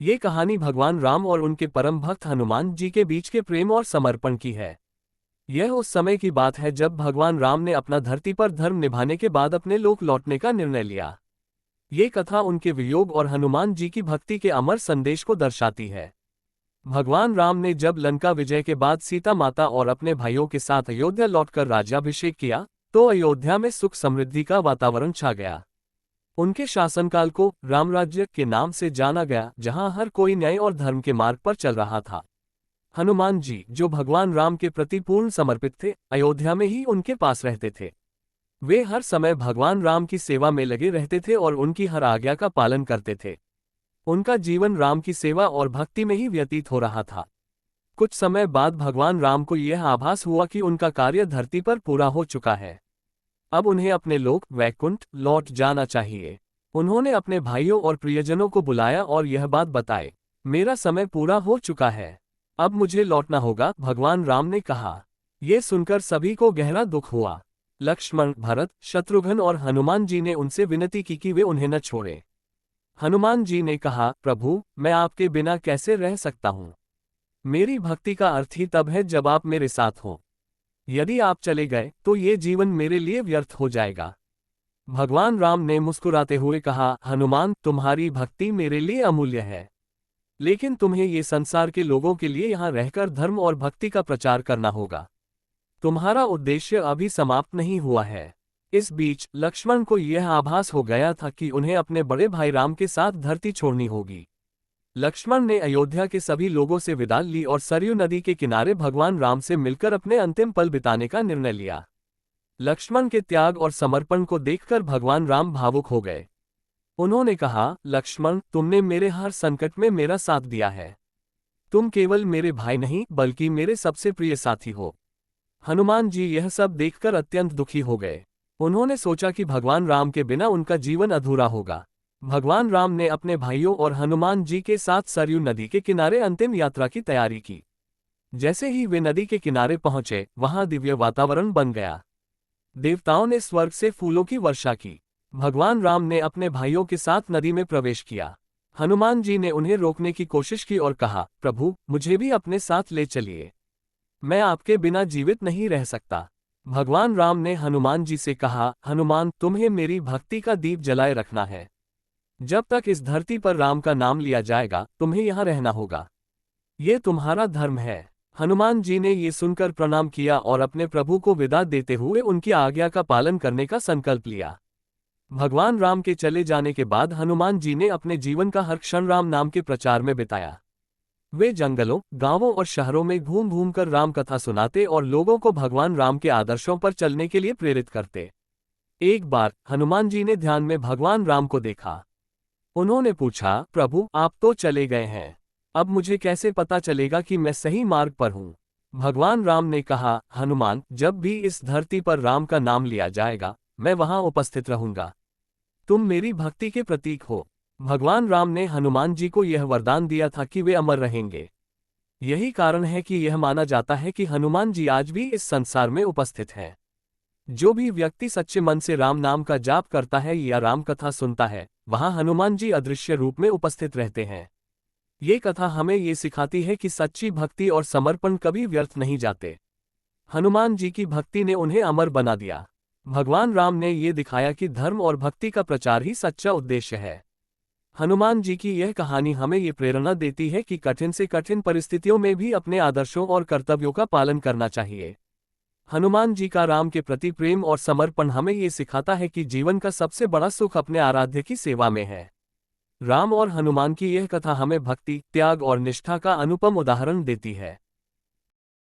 ये कहानी भगवान राम और उनके परम भक्त हनुमान जी के बीच के प्रेम और समर्पण की है। यह उस समय की बात है जब भगवान राम ने अपना धरती पर धर्म निभाने के बाद अपने लोक लौटने का निर्णय लिया। ये कथा उनके वियोग और हनुमान जी की भक्ति के अमर संदेश को दर्शाती है। भगवान राम ने जब लंका विजय के बाद सीता माता और अपने भाइयों के साथ अयोध्या लौटकर राज्याभिषेक किया, तो अयोध्या में सुख समृद्धि का वातावरण छा गया। उनके शासनकाल को रामराज्य के नाम से जाना गया, जहां हर कोई न्याय और धर्म के मार्ग पर चल रहा था। हनुमान जी, जो भगवान राम के प्रति पूर्ण समर्पित थे, अयोध्या में ही उनके पास रहते थे। वे हर समय भगवान राम की सेवा में लगे रहते थे और उनकी हर आज्ञा का पालन करते थे। उनका जीवन राम की सेवा और भक्ति में ही व्यतीत हो रहा था। कुछ समय बाद भगवान राम को यह आभास हुआ कि उनका कार्य धरती पर पूरा हो चुका है। अब उन्हें अपने लोक वैकुंठ लौट जाना चाहिए। उन्होंने अपने भाइयों और प्रियजनों को बुलाया और यह बात बताई, मेरा समय पूरा हो चुका है, अब मुझे लौटना होगा, भगवान राम ने कहा। यह सुनकर सभी को गहरा दुख हुआ। लक्ष्मण, भरत, शत्रुघ्न और हनुमान जी ने उनसे विनती की कि वे उन्हें न छोड़ें। हनुमान जी ने कहा, प्रभु, मैं आपके बिना कैसे रह सकता हूँ। मेरी भक्ति का अर्थ ही तब है जब आप मेरे साथ हो। यदि आप चले गए तो ये जीवन मेरे लिए व्यर्थ हो जाएगा। भगवान राम ने मुस्कुराते हुए कहा, हनुमान, तुम्हारी भक्ति मेरे लिए अमूल्य है, लेकिन तुम्हें ये संसार के लोगों के लिए यहाँ रहकर धर्म और भक्ति का प्रचार करना होगा। तुम्हारा उद्देश्य अभी समाप्त नहीं हुआ है। इस बीच लक्ष्मण को यह आभास हो गया था कि उन्हें अपने बड़े भाई राम के साथ धरती छोड़नी होगी। लक्ष्मण ने अयोध्या के सभी लोगों से विदा ली और सरयू नदी के किनारे भगवान राम से मिलकर अपने अंतिम पल बिताने का निर्णय लिया। लक्ष्मण के त्याग और समर्पण को देखकर भगवान राम भावुक हो गए। उन्होंने कहा, लक्ष्मण, तुमने मेरे हर संकट में मेरा साथ दिया है। तुम केवल मेरे भाई नहीं बल्कि मेरे सबसे प्रिय साथी हो। हनुमान जी यह सब देखकर अत्यंत दुखी हो गए। उन्होंने सोचा कि भगवान राम के बिना उनका जीवन अधूरा होगा। भगवान राम ने अपने भाइयों और हनुमान जी के साथ सरयू नदी के किनारे अंतिम यात्रा की तैयारी की। जैसे ही वे नदी के किनारे पहुंचे, वहां दिव्य वातावरण बन गया। देवताओं ने स्वर्ग से फूलों की वर्षा की। भगवान राम ने अपने भाइयों के साथ नदी में प्रवेश किया। हनुमान जी ने उन्हें रोकने की कोशिश की और कहा, प्रभु, मुझे भी अपने साथ ले चलिए, मैं आपके बिना जीवित नहीं रह सकता। भगवान राम ने हनुमान जी से कहा, हनुमान, तुम्हें मेरी भक्ति का दीप जलाए रखना है। जब तक इस धरती पर राम का नाम लिया जाएगा, तुम्हें यहाँ रहना होगा। ये तुम्हारा धर्म है। हनुमान जी ने ये सुनकर प्रणाम किया और अपने प्रभु को विदा देते हुए उनकी आज्ञा का पालन करने का संकल्प लिया। भगवान राम के चले जाने के बाद हनुमान जी ने अपने जीवन का हर क्षण राम नाम के प्रचार में बिताया। वे जंगलों, गांवों और शहरों में घूम घूम कर राम कथा सुनाते और लोगों को भगवान राम के आदर्शों पर चलने के लिए प्रेरित करते। एक बार हनुमान जी ने ध्यान में भगवान राम को देखा। उन्होंने पूछा, प्रभु, आप तो चले गए हैं, अब मुझे कैसे पता चलेगा कि मैं सही मार्ग पर हूँ। भगवान राम ने कहा, हनुमान, जब भी इस धरती पर राम का नाम लिया जाएगा, मैं वहां उपस्थित रहूंगा। तुम मेरी भक्ति के प्रतीक हो। भगवान राम ने हनुमान जी को यह वरदान दिया था कि वे अमर रहेंगे। यही कारण है कि यह माना जाता है कि हनुमान जी आज भी इस संसार में उपस्थित हैं। जो भी व्यक्ति सच्चे मन से राम नाम का जाप करता है या राम कथा सुनता है, वहां हनुमान जी अदृश्य रूप में उपस्थित रहते हैं। ये कथा हमें ये सिखाती है कि सच्ची भक्ति और समर्पण कभी व्यर्थ नहीं जाते। हनुमान जी की भक्ति ने उन्हें अमर बना दिया। भगवान राम ने ये दिखाया कि धर्म और भक्ति का प्रचार ही सच्चा उद्देश्य है। हनुमान जी की यह कहानी हमें ये प्रेरणा देती है कि कठिन से कठिन परिस्थितियों में भी अपने आदर्शों और कर्तव्यों का पालन करना चाहिए। हनुमान जी का राम के प्रति प्रेम और समर्पण हमें ये सिखाता है कि जीवन का सबसे बड़ा सुख अपने आराध्य की सेवा में है। राम और हनुमान की यह कथा हमें भक्ति, त्याग और निष्ठा का अनुपम उदाहरण देती है।